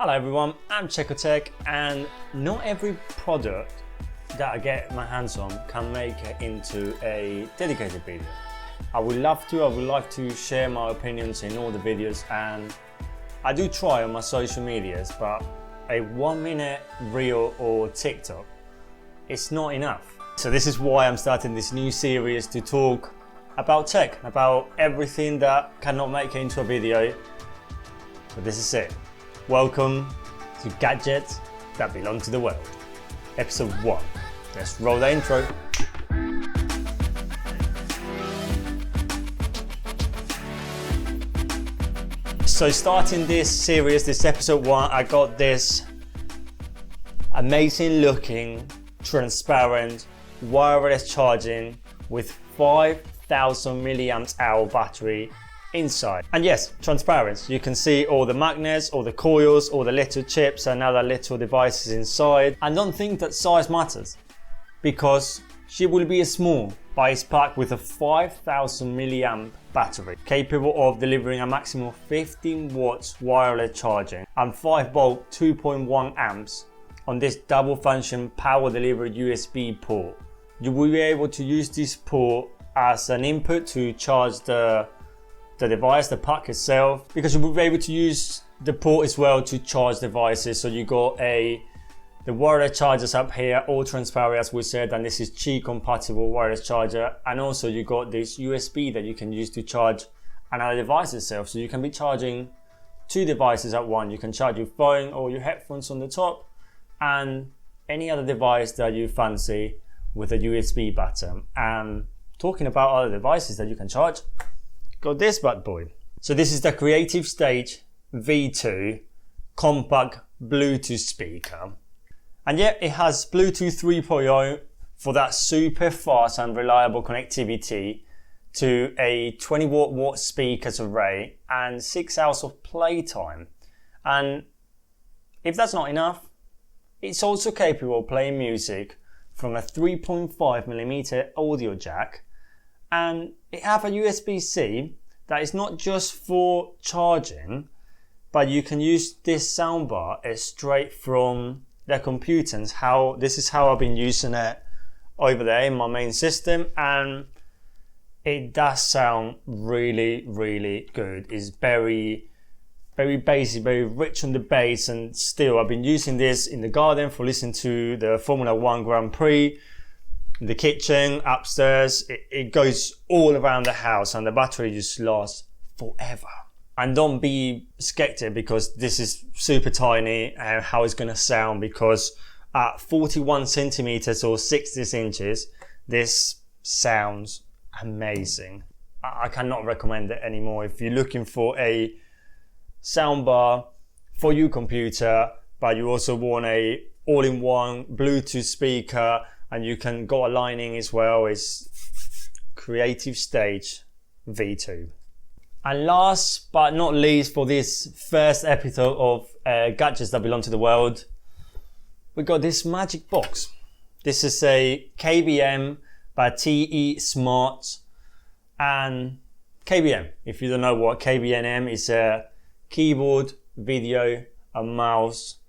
Hello everyone, I'm CheCo and not every product that I get my hands on can make it into a dedicated video. I would like to share my opinions in all the videos, and I do try on my social medias, but a 1 minute reel or TikTok, it's not enough. So this is why I'm starting this new series to talk about tech, about everything that cannot make it into a video. But this is it. Welcome to Gadgets That Belong to the World, episode 1. Let's roll the intro. So starting this series, this episode 1, I got this amazing looking, transparent, wireless charging with 5,000 milliamp hour battery inside. And yes, transparent. You can see all the magnets, all the coils, all the little chips and other little devices inside. And don't think that size matters, because she will be small, but it's packed with a 5,000 milliamp battery, capable of delivering a maximum of 15 watts wireless charging and 5 volt 2.1 amps on this double function power delivery USB port. You will be able to use this port as an input to charge the device, the pack itself, because you will be able to use the port as well to charge devices. So you got the wireless chargers up here, all transparent as we said, and this is Qi compatible wireless charger, and also you got this USB that you can use to charge another device itself. So you can be charging 2 devices at once. You can charge your phone or your headphones on the top and any other device that you fancy with a USB button. And talking about other devices that you can charge, got this bad boy. So this is the Creative Stage V2 compact Bluetooth speaker. And yeah, it has Bluetooth 3.0 for that super fast and reliable connectivity to a 20 watt speakers array and 6 hours of playtime. And if that's not enough, it's also capable of playing music from a 3.5mm audio jack, and it have a USB-C that is not just for charging, but you can use this soundbar straight from the computer. And this is how I've been using it over there in my main system, and it does sound really, really good. It's very, very bassy, very rich on the bass, and still I've been using this in the garden for listening to the Formula 1 Grand Prix, in the kitchen, upstairs. It goes all around the house, and the battery just lasts forever. And don't be skeptic, because this is super tiny and how it's going to sound, because at 41 centimeters or 60 inches, this sounds amazing. I cannot recommend it anymore. If you're looking for a soundbar for your computer, but you also want a all-in-one Bluetooth speaker, and you can go aligning as well, is Creative Stage V2. And last but not least, for this first episode of Gadgets That Belong to the World, we got this magic box. This is a KVM by TESmart. And KVM, if you don't know what KVM is, a keyboard, video, and mouse,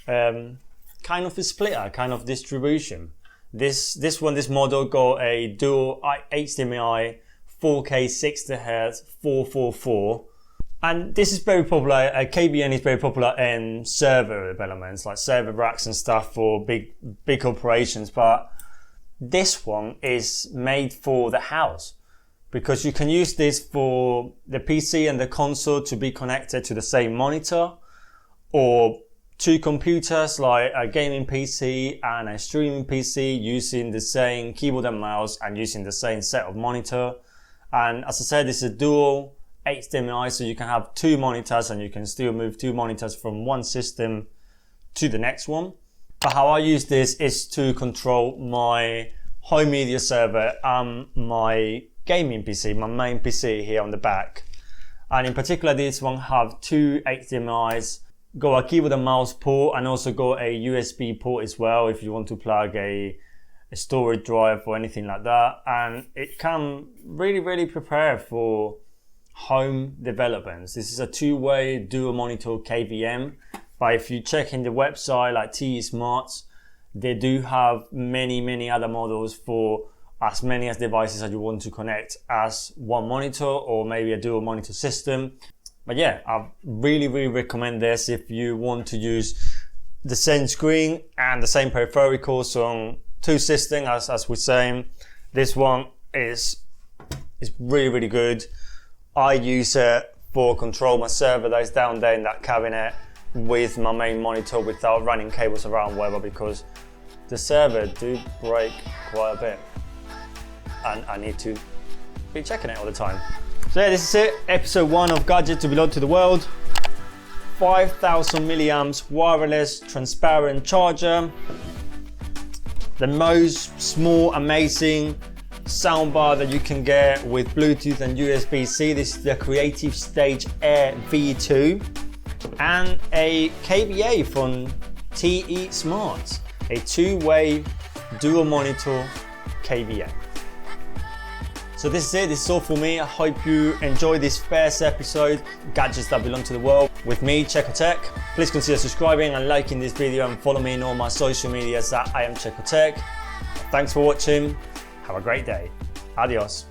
kind of a splitter, kind of distribution. This model got a dual HDMI 4K 60Hz 444, and this is very popular. KVM is very popular in server developments, like server racks and stuff for big operations. But this one is made for the house, because you can use this for the PC and the console to be connected to the same monitor, or 2 computers, like a gaming PC and a streaming PC, using the same keyboard and mouse and using the same set of monitor. And as I said, it's a dual HDMI, so you can have 2 monitors, and you can still move 2 monitors from one system to the next one. But how I use this is to control my home media server and my gaming PC, my main PC here on the back. And in particular, this one have 2 HDMIs, got a keyboard and mouse port, and also got a USB port as well if you want to plug a storage drive or anything like that. And it can really prepare for home developments. This is a 2-way dual monitor KVM But if you check in the website like TESmart, they do have many other models for as many as devices as you want to connect as one monitor, or maybe a dual monitor system. But yeah, I really recommend this if you want to use the same screen and the same peripherals on two systems, as we're saying. This one is really good. I use it for control my server that is down there in that cabinet with my main monitor without running cables around, whatever, because the server do break quite a bit and I need to be checking it all the time. So yeah, this is it, episode 1 of Gadget to Belong to the World. 5,000 milliamps wireless transparent charger. The most small amazing soundbar that you can get with Bluetooth and USB-C. This is the Creative Stage Air V2 and a KVA from TESmart, a two-way dual monitor KVM. So this is it, this is all for me. I hope you enjoyed this first episode, Gadgets That Belong to the World, with me, CheCo Tech. Please consider subscribing and liking this video and follow me on all my social medias at I am CheCo Tech. Thanks for watching, have a great day. Adios.